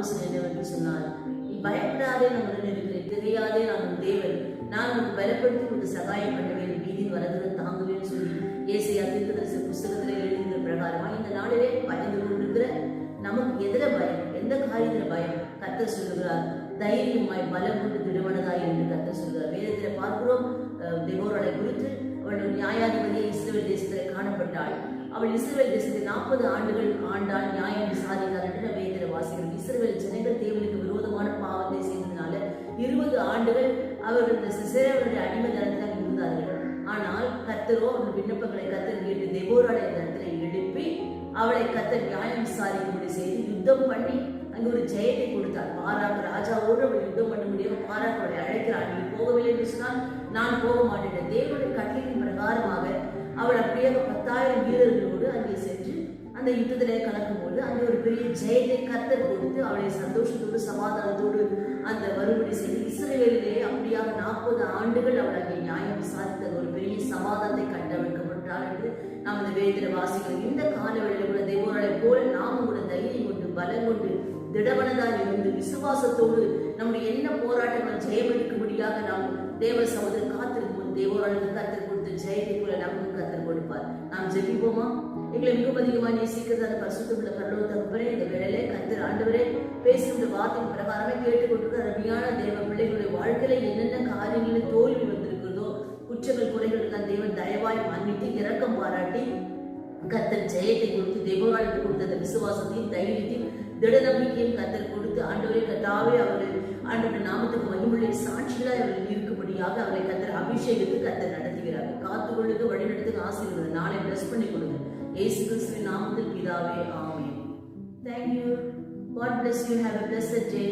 ஆலோசனை என்னவென்று சொன்னால், நீ பயப்படாதே, நம்முடன் இருக்கிறேன், திகையாதே, நான் தேவன், நான் உனக்கு பலப்படுத்தி உனக்கு சகாயம் பண்ணுவேன், வீதியின் வரதுடன் தாங்குவேன் சொல்லி ஏசாயா தீர்க்கதரிசி புஸ்தகத்தில் எழுதிய பிரகாரமாக இந்த நாளிலே பயந்து கொண்டிருக்கிற நமக்கு எதிர பயம், எந்த காரியத்துல பயம்? கர்த்தர் சொல்லுகிறார், தைரியமாய் பலம் கொண்டு திடமனதாய் என்று கர்த்தர் சொல்கிறார். வேதத்தில் பார்க்கிறோம், தெபோராளை குறித்து அவள் நியாயாதிபதியை இஸ்ரவேல் தேசத்தில் காணப்பட்டாள். அவள் இஸ்ரவேல் தேசத்தை 40 ஆண்டுகள் ஆண்டாள், நியாயம் விசாரித்தாள் என்று வேதத்தில் வாசிக்கிறோம். இஸ்ரவேல் ஜனங்கள் தேவனுக்கு விரோதமான பாவத்தை செய்ததுனால 20 ஆண்டுகள் அவர்கள் இந்த சிசேராவுடைய அடிமைத்தனத்தில் இருந்தார்கள். ஆனால் கர்த்தரோ அவருடைய விண்ணப்பங்களை கர்த்தர் கேட்டு தெபோராளை அந்த இடத்துல எழுப்பி அவளை கர்த்தர் நியாயம் விசாரிக்கும்படி செய்து யுத்தம் பண்ணி அங்கு ஒரு ஜெயத்தை கொடுத்தார். பாராக் ராஜாவோடு அவள் யுத்தம் பண்ண முடியும். பாராக் அவளை அழைக்கிறாள், நீ போகவில்லை என்று சொன்னால் நான் போக மாட்டேன். தேவனுடைய கட்டளையின் பிரகாரமாக அவள் அப்படியே 10,000 வீரர்களோடு அங்கே சென்று அந்த யுத்தத்திலே கலக்கும்போது அங்கே ஒரு பெரிய ஜெயத்தை கர்த்தர் கொடுத்து அவளை சந்தோஷத்தோடு சமாதானத்தோடு அந்த மறுபடி செய்து இஸ்ரவேலிலே அப்படியாக 40 ஆண்டுகள் அவள் அங்கே நியாயம் விசாரித்த ஒரு பெரிய சமாதானத்தை கட்டமைக்கப்பட்டாள் என்று நாம் இந்த வேதத்தில் வாசிக்கிறோம். இந்த காலவெளியில் கூட தெபோராளை போல நாமும் கூட தைரியம் கொண்டு பலம் கொண்டு திடமனதாக இருந்து விசுவாசத்தோடு நம்முடைய என்ன போராட்டங்கள் ஜெயமெடுக்கும்படியாக நாம் தேவ சமுதிரம் காத்திருக்கும் போது தெபோராளுக்கு கர்த்தர் கொடுத்த ஜெயத்தை போல நமக்கு கர்த்தர் கொடுப்பார். நாம் ஜெபிப்போமா? எங்களை மிகவும் அதிகமாக நேசிக்கிறதான பரிசுத்தமுள்ள பரலோக தகப்பனே, இந்த வேளையிலே கர்த்தர் ஆண்டவரே பேசுகிற வார்த்தையின் பிரகாரமே கேட்டுக்கொண்டிருக்கிற அருமையான தேவ பிள்ளைகளுடைய வாழ்க்கையில என்னென்ன காரியங்களில் தோல்வி வந்திருக்கிறதோ, குற்றங்கள் குறைகளுக்கு தேவன் தயவாய் மன்னித்து இரக்கம் பாராட்டி கர்த்தர் ஜெயத்தை கொடுத்து தெபோராளுக்கு கொடுத்த விசுவாசத்தையும் தைரியத்தையும் திட நம்பிக்கையும் கர்த்தர் கொடுத்து ஆண்டவரே கர்த்தாவே அவர்கள் ஆண்டவருடைய நாமத்துக்கு மகிமையுள்ள சாட்சிகளாய் அவர்கள் இருக்கும்படியாக அவரை கர்த்தர் அபிஷேகத்து கர்த்தர் நடத்துகிறார்கள். காத்துக்கொள்ளுக்கு வழிநடத்துக்கு ஆசீர்வாதம் நாளை பிளஸ் பண்ணி கொடுங்க. இயேசு கிறிஸ்துவின் நாமத்தில் பிதாவே, ஆமென். Thank you. God bless you. Have a blessed day.